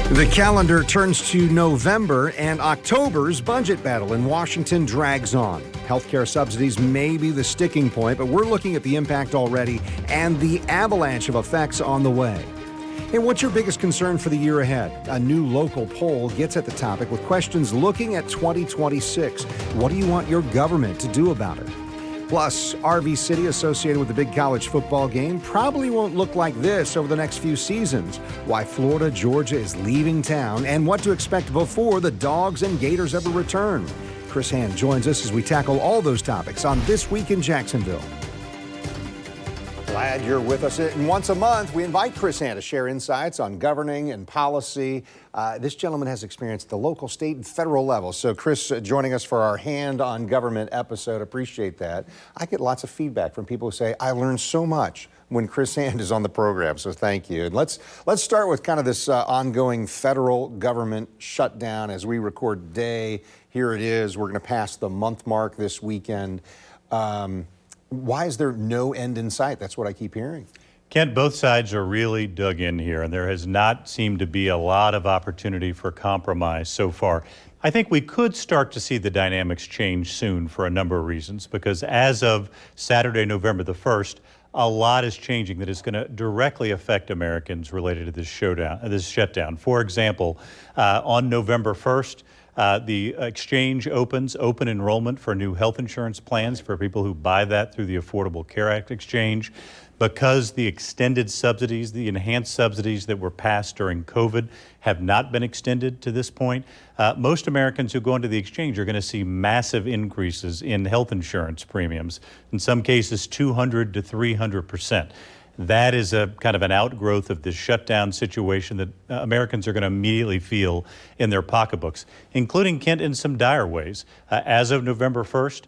The calendar turns to November, and October's budget battle in Washington drags on. Healthcare subsidies may be the sticking point, but we're looking at the impact already and the avalanche of effects on the way. And what's your biggest concern for the year ahead? A new local poll gets at the topic with questions looking at 2026. What do you want your government to do about it? Plus, RV City associated with the big college football game probably won't look like this over the next few seasons. Why Florida, Georgia is leaving town and what to expect before the Dogs and Gators ever return. Chris Hand joins us as we tackle all those topics on This Week in Jacksonville. Glad you're with us. And once a month, we invite Chris Hand to share insights on governing and policy. This gentleman has experience at the local, state, and federal level. So, Chris, joining us for our Hand on Government episode. Appreciate that. I get lots of feedback from people who say, I learn so much when Chris Hand is on the program, so thank you. And let's start with kind of this ongoing federal government shutdown as we record today. Here it is. We're going to pass the month mark this weekend. Why is there no end in sight? That's what I keep hearing. Kent, both sides are really dug in here, and there has not seemed to be a lot of opportunity for compromise so far. I think we could start to see the dynamics change soon for a number of reasons, because as of Saturday, November the 1st, a lot is changing that is going to directly affect Americans related to this shutdown. For example, on November 1st, the exchange opens open enrollment for new health insurance plans for people who buy that through the Affordable Care Act exchange. Because the extended subsidies, the enhanced subsidies that were passed during COVID have not been extended to this point, most Americans who go into the exchange are going to see massive increases in health insurance premiums, in some cases 200 to 300%. That is a kind of an outgrowth of this shutdown situation that Americans are going to immediately feel in their pocketbooks, including, Kent, in some dire ways. As of November 1st,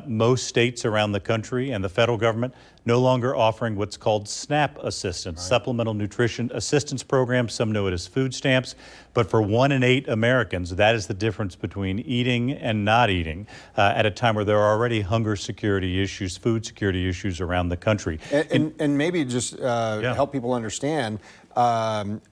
most states around the country and the federal government no longer offering what's called SNAP assistance, Supplemental Nutrition Assistance Program. Some know it as food stamps. But for 1 in 8 Americans, that is the difference between eating and not eating at a time where there are already hunger security issues, food security issues around the country. And maybe just help people understand,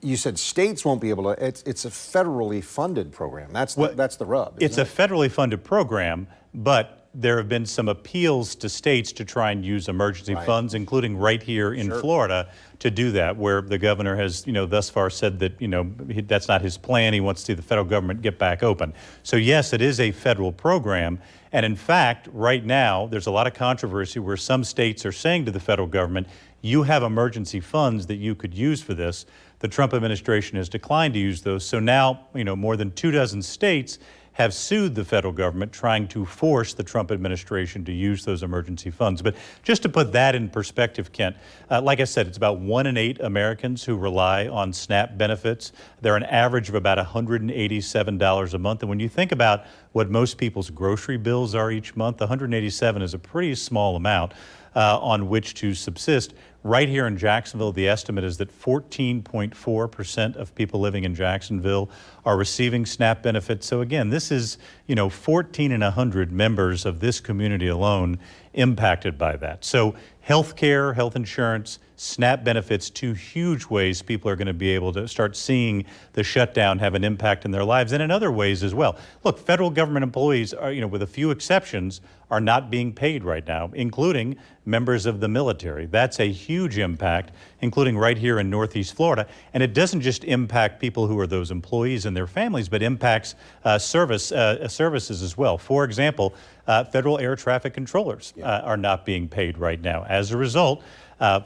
you said states won't be able to, it's a federally funded program. That's the rub. It's a federally funded program, but there have been some appeals to states to try and use emergency funds, including right here in Florida, to do that, where the governor has, thus far said that, that's not his plan. He wants to see the federal government get back open. So yes, it is a federal program. And in fact, right now, there's a lot of controversy where some states are saying to the federal government, you have emergency funds that you could use for this. The Trump administration has declined to use those. So now, more than 24 states have sued the federal government trying to force the Trump administration to use those emergency funds. But just to put that in perspective, Kent, like I said, it's about 1 in 8 Americans who rely on SNAP benefits. They're an average of about $187 a month. And when you think about what most people's grocery bills are each month, $187 is a pretty small amount on which to subsist. Right here in Jacksonville, the estimate is that 14.4% of people living in Jacksonville are receiving SNAP benefits. So again, this is, 14 in 100 members of this community alone impacted by that. So health care, health insurance, SNAP benefits, 2 huge ways people are going to be able to start seeing the shutdown have an impact in their lives, and in other ways as well. Look, federal government employees are, with a few exceptions, are not being paid right now, including members of the military. That's a huge impact, including right here in Northeast Florida. And it doesn't just impact people who are those employees and their families, but impacts services as well. For example, federal air traffic controllers are not being paid right now. As a result,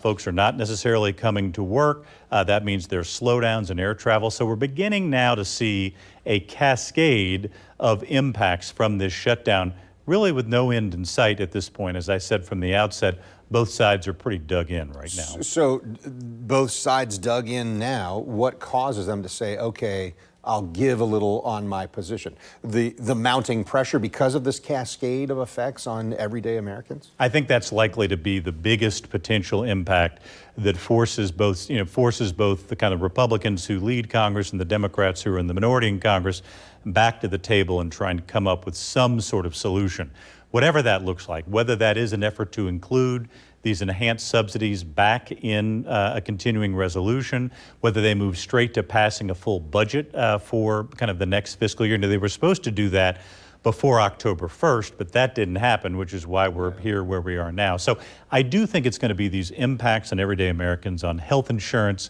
folks are not necessarily coming to work. That means there's slowdowns in air travel. So we're beginning now to see a cascade of impacts from this shutdown, really with no end in sight at this point. As I said from the outset, both sides are pretty dug in right now. So both sides dug in now. What causes them to say, okay, I'll give a little on my position? The mounting pressure because of this cascade of effects on everyday Americans? I think that's likely to be the biggest potential impact that forces both the kind of Republicans who lead Congress and the Democrats who are in the minority in Congress back to the table and trying to come up with some sort of solution. Whatever that looks like, whether that is an effort to include these enhanced subsidies back in a continuing resolution, whether they move straight to passing a full budget for kind of the next fiscal year. Now, they were supposed to do that before October 1st, but that didn't happen, which is why we're here where we are now. So I do think it's going to be these impacts on everyday Americans on health insurance,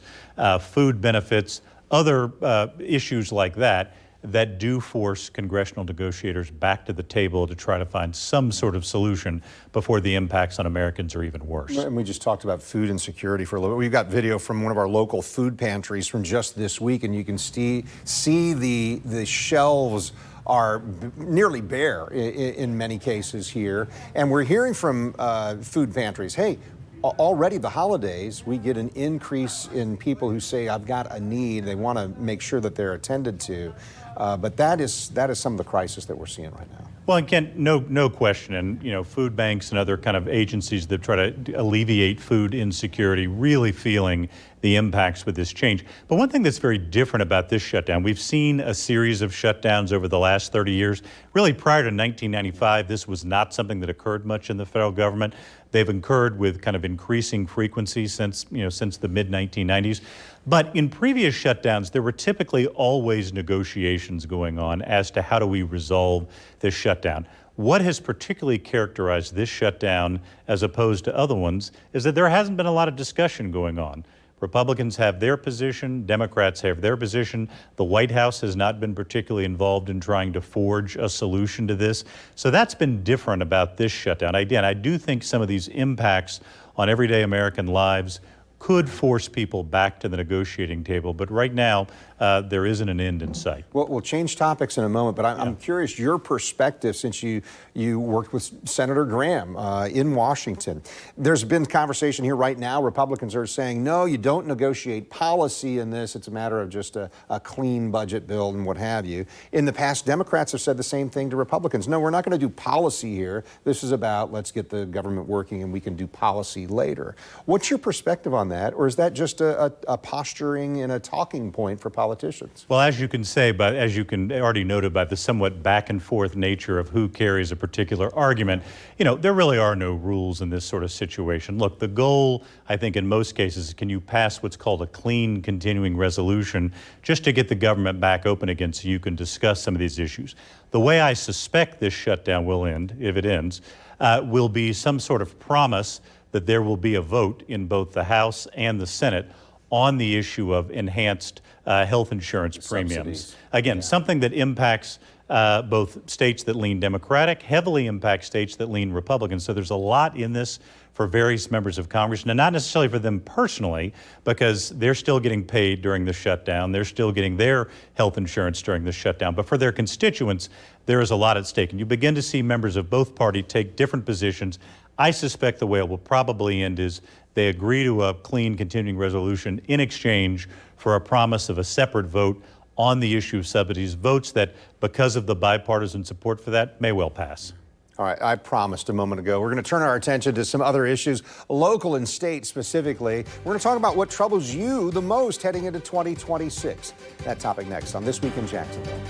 food benefits, other issues like that, that do force congressional negotiators back to the table to try to find some sort of solution before the impacts on Americans are even worse. And we just talked about food insecurity for a little bit. We've got video from one of our local food pantries from just this week, and you can see the shelves are nearly bare in many cases here. And we're hearing from food pantries, hey, already the holidays, we get an increase in people who say, I've got a need. They want to make sure that they're attended to. But that is some of the crisis that we're seeing right now. Well, and Kent, no question, and food banks and other kind of agencies that try to alleviate food insecurity really feeling the impacts with this change. But one thing that's very different about this shutdown, we've seen a series of shutdowns over the last 30 years. Really, prior to 1995, this was not something that occurred much in the federal government. They've occurred with kind of increasing frequency since the mid-1990s. But in previous shutdowns, there were typically always negotiations going on as to how do we resolve this shutdown. What has particularly characterized this shutdown as opposed to other ones is that there hasn't been a lot of discussion going on. Republicans have their position, Democrats have their position. The White House has not been particularly involved in trying to forge a solution to this. So that's been different about this shutdown. Again, I do think some of these impacts on everyday American lives could force people back to the negotiating table. But right now, there isn't an end in sight. Well, we'll change topics in a moment, but I'm curious your perspective since you worked with Senator Graham in Washington. There's been conversation here right now. Republicans are saying, no, you don't negotiate policy in this. It's a matter of just a clean budget bill and what have you. In the past, Democrats have said the same thing to Republicans. No, we're not going to do policy here. This is about let's get the government working and we can do policy later. What's your perspective on that? Or is that just a posturing and a talking point for politicians? Well, as you can say, but as you can already noted by the somewhat back and forth nature of who carries a particular argument, there really are no rules in this sort of situation. Look, the goal, I think in most cases, is can you pass what's called a clean continuing resolution just to get the government back open again so you can discuss some of these issues. The way I suspect this shutdown will end, if it ends, will be some sort of promise that there will be a vote in both the House and the Senate on the issue of enhanced health insurance premiums. Subsidies. Again, something that impacts both states that lean Democratic, heavily impacts states that lean Republican. So there's a lot in this for various members of Congress, and not necessarily for them personally, because they're still getting paid during the shutdown. They're still getting their health insurance during the shutdown. But for their constituents, there is a lot at stake. And you begin to see members of both parties take different positions. I suspect the way it will probably end is they agree to a clean continuing resolution in exchange for a promise of a separate vote on the issue of subsidies, votes that, because of the bipartisan support for that, may well pass. All right, I promised a moment ago, we're going to turn our attention to some other issues, local and state specifically. We're going to talk about what troubles you the most heading into 2026. That topic next on This Week in Jacksonville.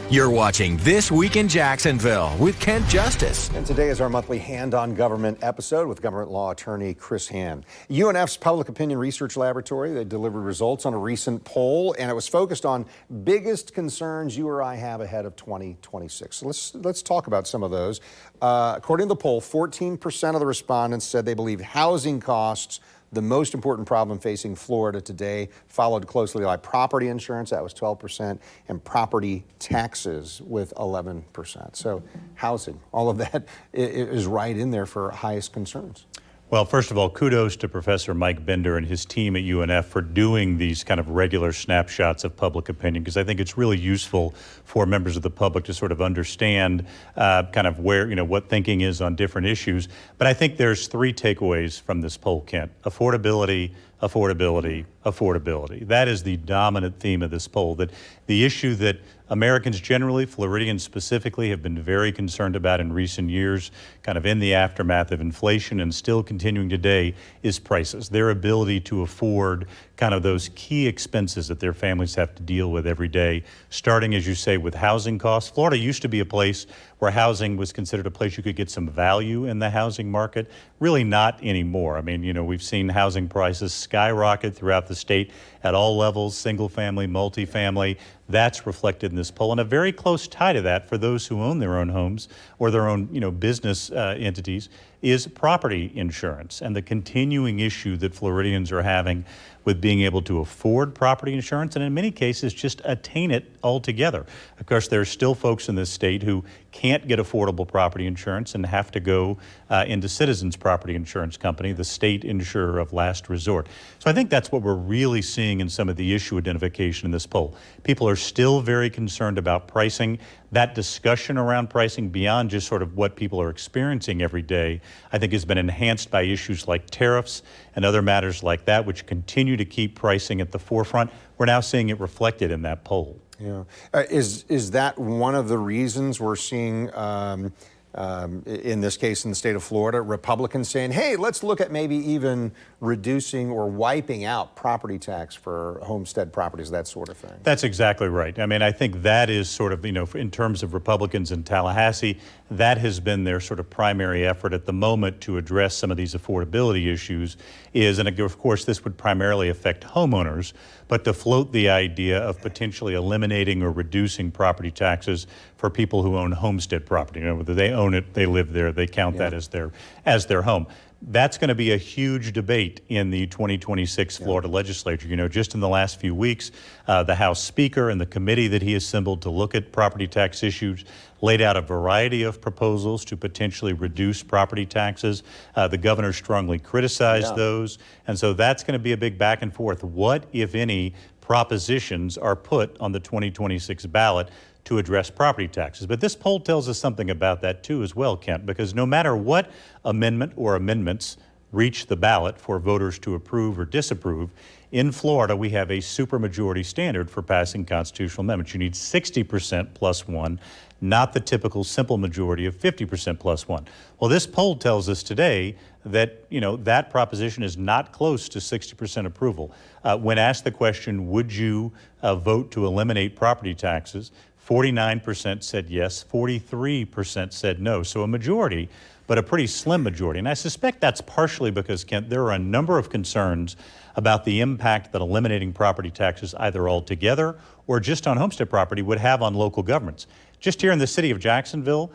You're watching This Week in Jacksonville with Kent Justice. And today is our monthly Hand on Government episode with government law attorney Chris Hand. UNF's Public Opinion Research Laboratory, they delivered results on a recent poll, and it was focused on biggest concerns you or I have ahead of 2026. So let's talk about some of those. According to the poll, 14% of the respondents said they believe housing costs the most important problem facing Florida today, followed closely by property insurance, that was 12%, and property taxes with 11%. So housing, all of that is right in there for highest concerns. Well, first of all, kudos to Professor Mike Bender and his team at UNF for doing these kind of regular snapshots of public opinion, because I think it's really useful for members of the public to sort of understand kind of where, what thinking is on different issues. But I think there's three takeaways from this poll, Kent: affordability, affordability, affordability. That is the dominant theme of this poll, that the issue that Americans generally, Floridians specifically, have been very concerned about in recent years, kind of in the aftermath of inflation and still continuing today, is prices. Their ability to afford kind of those key expenses that their families have to deal with every day, starting, as you say, with housing costs. Florida used to be a place where housing was considered a place you could get some value in the housing market. Really not anymore. I mean, you know, we've seen housing prices skyrocket throughout the state at all levels, single family, multifamily. That's reflected in this poll, and a very close tie to that for those who own their own homes or their own, you know, business entities is property insurance and the continuing issue that Floridians are having with being able to afford property insurance and in many cases just attain it altogether. Of course, there are still folks in this state who can't get affordable property insurance and have to go into Citizens Property Insurance Company, the state insurer of last resort. So I think that's what we're really seeing in some of the issue identification in this poll. People are still very concerned about pricing. That discussion around pricing beyond just sort of what people are experiencing every day, I think has been enhanced by issues like tariffs and other matters like that, which continue to keep pricing at the forefront. We're now seeing it reflected in that poll. Yeah. Is that one of the reasons we're seeing, in this case in the state of Florida, Republicans saying, hey, let's look at maybe even reducing or wiping out property tax for homestead properties, that sort of thing? That's exactly right. I mean, I think that is sort of, you know, in terms of Republicans in Tallahassee, that has been their sort of primary effort at the moment to address some of these affordability issues is, and of course this would primarily affect homeowners, but to float the idea of potentially eliminating or reducing property taxes for people who own homestead property. You know, whether they own it, they live there, they count that as their home. That's going to be a huge debate in the 2026 Florida legislature. You know, just in the last few weeks, the House Speaker and the committee that he assembled to look at property tax issues laid out a variety of proposals to potentially reduce property taxes. The governor strongly criticized those. And so that's going to be a big back and forth. What, if any, propositions are put on the 2026 ballot to address property taxes? But this poll tells us something about that too as well, Kent, because no matter what amendment or amendments reach the ballot for voters to approve or disapprove, in Florida we have a supermajority standard for passing constitutional amendments. You need 60% plus one, not the typical simple majority of 50% plus one. Well, this poll tells us today that, you know, that proposition is not close to 60% approval. When asked the question, would you vote to eliminate property taxes, 49% said yes, 43% said no. So a majority, but a pretty slim majority. And I suspect that's partially because, Kent, there are a number of concerns about the impact that eliminating property taxes either altogether or just on homestead property would have on local governments. Just here in the city of Jacksonville,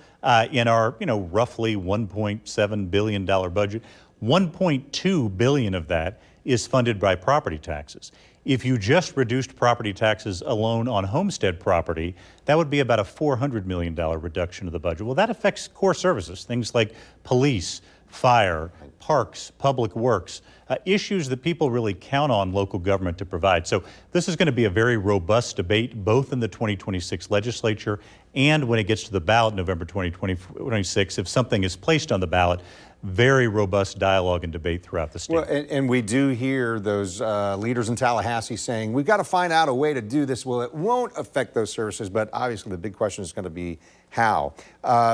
in our, you know, roughly $1.7 billion budget, $1.2 billion of that is funded by property taxes. If you just reduced property taxes alone on homestead property, that would be about a $400 million reduction of the budget. Well, that affects core services, things like police, fire, parks, public works, issues that people really count on local government to provide. So this is going to be a very robust debate, both in the 2026 legislature and when it gets to the ballot November 2026, if something is placed on the ballot. Very robust dialogue and debate throughout the state. Well, and we do hear those leaders in Tallahassee saying, we've got to find out a way to do this. Well, it won't affect those services, but obviously the big question is going to be how.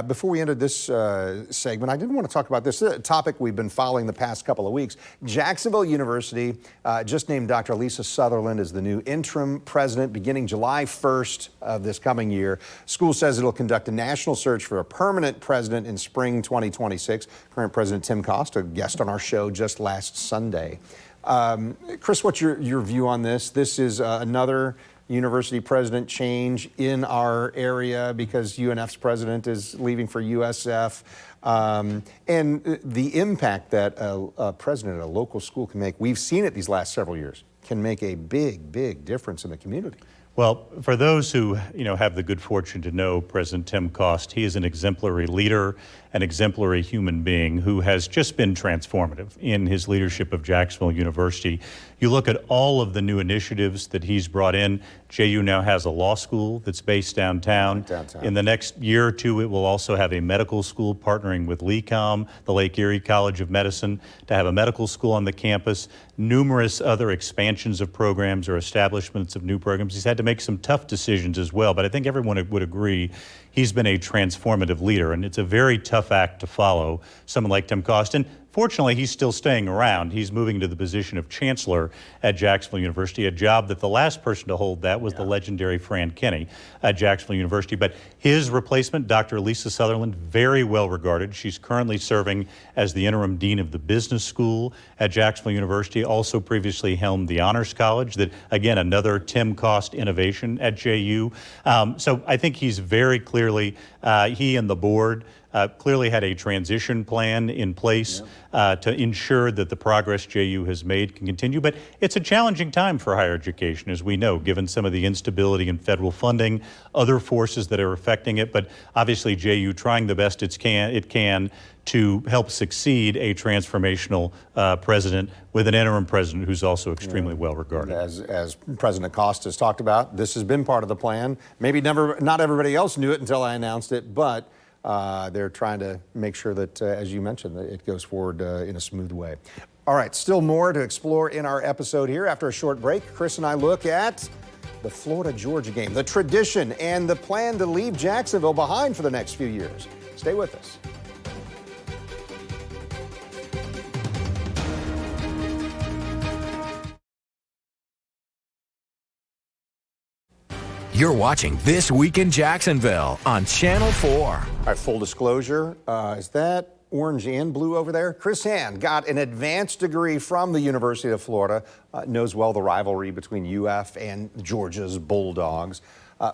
Before we ended this segment, I did want to talk about this topic we've been following the past couple of weeks. Jacksonville University just named Dr. Lisa Sutherland as the new interim president beginning July 1st of this coming year. School says it'll conduct a national search for a permanent president in spring 2026. Current President Tim Costa, a guest on our show just last Sunday. Chris, what's your view on this? This is another university president change in our area because UNF's president is leaving for USF. And the impact that a president at a local school can make, we've seen it these last several years, can make a big, big difference in the community. Well, for those who, have the good fortune to know President Tim Cost, he is an exemplary leader, an exemplary human being who has just been transformative in his leadership of Jacksonville University. You look at all of the new initiatives that he's brought in. JU now has a law school that's based downtown. In the next year or two, it will also have a medical school partnering with LECOM, the Lake Erie College of Medicine, to have a medical school on the campus, numerous other expansions of programs or establishments of new programs. He's had to make some tough decisions as well, but I think everyone would agree he's been a transformative leader, and it's a very tough act to follow, someone like Tim Cost. And fortunately, he's still staying around. He's moving to the position of chancellor at Jacksonville University, a job that the last person to hold that was the legendary Fran Kinney at Jacksonville University. But his replacement, Dr. Lisa Sutherland, very well regarded. She's currently serving as the interim dean of the business school at Jacksonville University, also previously helmed the Honors College, that, again, another Tim Cost innovation at JU. So I think he's very clearly, he and the board clearly had a transition plan in place to ensure that the progress JU has made can continue. But it's a challenging time for higher education, as we know, given some of the instability in federal funding, other forces that are affecting it. But obviously, JU trying the best it can to help succeed a transformational president with an interim president who's also extremely well regarded. As President Cost has talked about, this has been part of the plan. Maybe not everybody else knew it until I announced it, but they're trying to make sure that, as you mentioned, that it goes forward in a smooth way. All right, still more to explore in our episode here. After a short break, Chris and I look at the Florida-Georgia game, the tradition, and the plan to leave Jacksonville behind for the next few years. Stay with us. You're watching This Week in Jacksonville on Channel 4. All right, full disclosure, is that orange and blue over there? Chris Hand got an advanced degree from the University of Florida, knows well the rivalry between UF and Georgia's Bulldogs.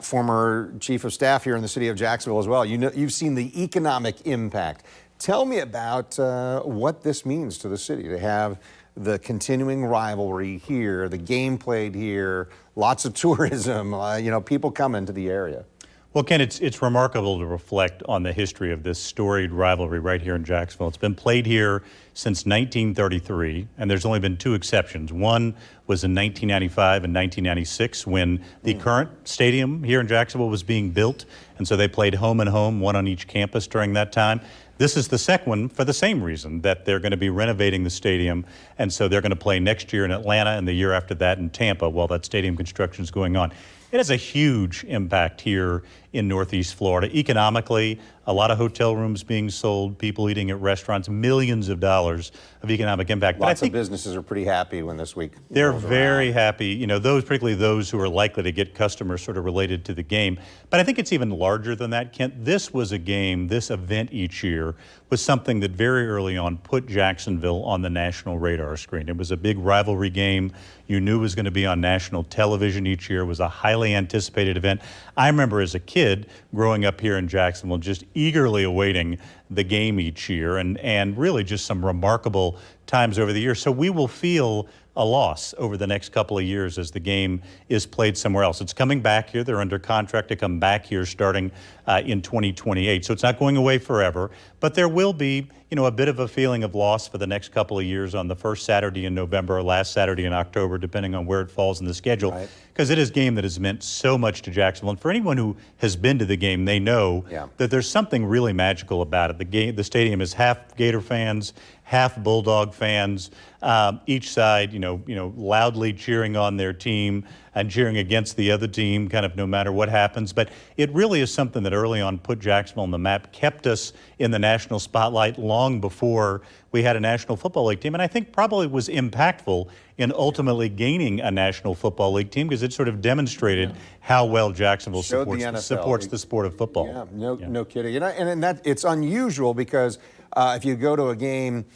Former chief of staff here in the city of Jacksonville as well. You've seen the economic impact. Tell me about what this means to the city to have the continuing rivalry here, the game played here, lots of tourism, people coming to the area. Well, Ken, it's remarkable to reflect on the history of this storied rivalry right here in Jacksonville. It's been played here since 1933, and there's only been two exceptions. One was in 1995 and 1996 when the current stadium here in Jacksonville was being built, and so they played home and home, one on each campus during that time. This is the second one for the same reason, that they're going to be renovating the stadium, and so they're going to play next year in Atlanta and the year after that in Tampa while that stadium construction is going on. It has a huge impact here in Northeast Florida. Economically, a lot of hotel rooms being sold, people eating at restaurants, millions of dollars of economic impact. Lots of businesses are pretty happy when this week they're very happy, particularly those who are likely to get customers sort of related to the game. But I think it's even larger than that, Kent. This was a game, this event each year was something that very early on put Jacksonville on the national radar screen. It was a big rivalry game. You knew it was going to be on national television each year. It was a highly anticipated event. I remember as a kid growing up here in Jacksonville just eagerly awaiting the game each year, and really just some remarkable times over the years. So we will feel a loss over the next couple of years as the game is played somewhere else. It's coming back here. They're under contract to come back here starting in 2028. So it's not going away forever, but there will be, a bit of a feeling of loss for the next couple of years on the first Saturday in November or last Saturday in October, depending on where it falls in the schedule, because it is a game that has meant so much to Jacksonville. And for anyone who has been to the game, they know that there's something really magical about it. The stadium is half Gator fans, half Bulldog fans, each side, loudly cheering on their team and cheering against the other team, kind of no matter what happens. But it really is something that early on put Jacksonville on the map, kept us in the national spotlight long before we had a National Football League team, and I think probably was impactful in ultimately gaining a National Football League team because it sort of dedemonstrated how well Jacksonville supports the sport of football. No kidding. And that it's unusual because if you go to a game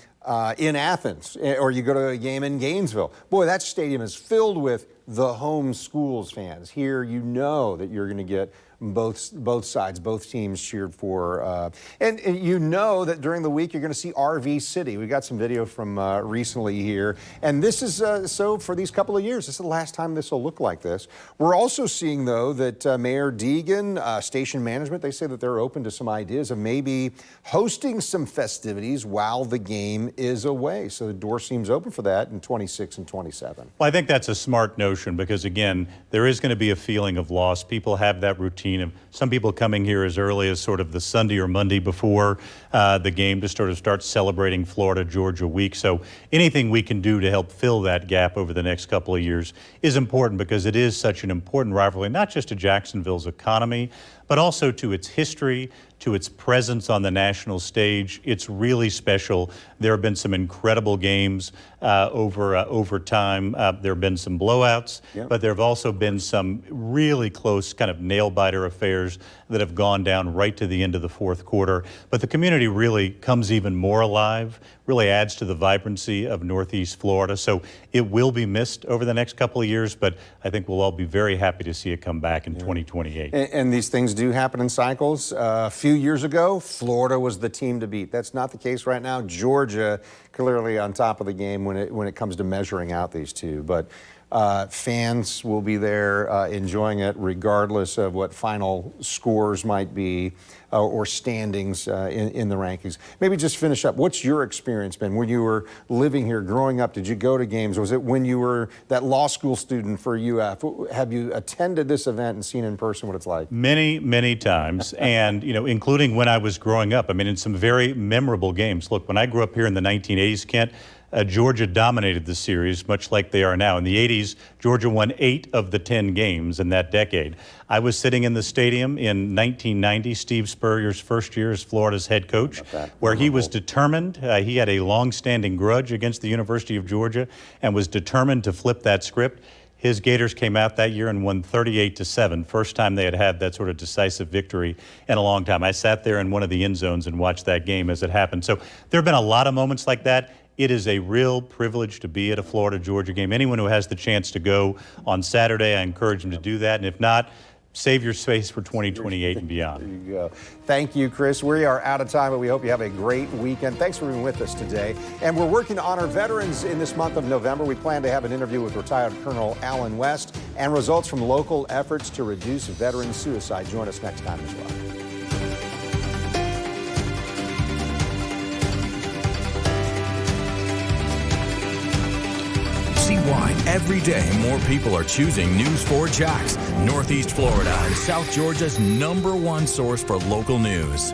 in Athens or you go to a game in Gainesville, boy, that stadium is filled with the home schools fans. Here, you know that you're going to get both sides, both teams cheered for. And you know that during the week you're going to see RV City. We got some video from recently here, and this is so for these couple of years. This is the last time this will look like this. We're also seeing though that Mayor Deegan, station management, they say that they're open to some ideas of maybe hosting some festivities while the game is away. So the door seems open for that in 26 and 27. Well, I think that's a smart notion because, again, there is going to be a feeling of loss. People have that routine of some people coming here as early as sort of the Sunday or Monday before the game to sort of start celebrating Florida-Georgia week. So anything we can do to help fill that gap over the next couple of years is important because it is such an important rivalry, not just to Jacksonville's economy, but also to its history, to its presence on the national stage. It's really special. There have been some incredible games over time. There have been some blowouts, but there have also been some really close kind of nail-biter affairs that have gone down right to the end of the fourth quarter. But the community really comes even more alive, really adds to the vibrancy of Northeast Florida. So it will be missed over the next couple of years, but I think we'll all be very happy to see it come back in 2028. And these things do happen in cycles. A few years ago, Florida was the team to beat. That's not the case right now. Georgia clearly on top of the game when it comes to measuring out these two. But fans will be there enjoying it regardless of what final scores might be or standings in the rankings. Maybe just finish up. What's your experience been when you were living here, growing up? Did you go to games? Was it when you were that law school student for UF? Have you attended this event and seen in person what it's like? Many, many times, and including when I was growing up. I mean, in some very memorable games. Look, when I grew up here in the 1980s, Kent, Georgia dominated the series, much like they are now. In the 80s, Georgia won 8 of the 10 games in that decade. I was sitting in the stadium in 1990, Steve Spurrier's first year as Florida's head coach, where he was determined. He had a long-standing grudge against the University of Georgia and was determined to flip that script. His Gators came out that year and won 38-7. First time they had had that sort of decisive victory in a long time. I sat there in one of the end zones and watched that game as it happened. So there have been a lot of moments like that. It is a real privilege to be at a Florida-Georgia game. Anyone who has the chance to go on Saturday, I encourage them to do that. And if not, save your space for 2028 and beyond. There you go. Thank you, Chris. We are out of time, but we hope you have a great weekend. Thanks for being with us today. And we're working to honor veterans in this month of November. We plan to have an interview with retired Colonel Alan West and results from local efforts to reduce veteran suicide. Join us next time as well. See why every day more people are choosing News4JAX, Northeast Florida and South Georgia's #1 source for local news.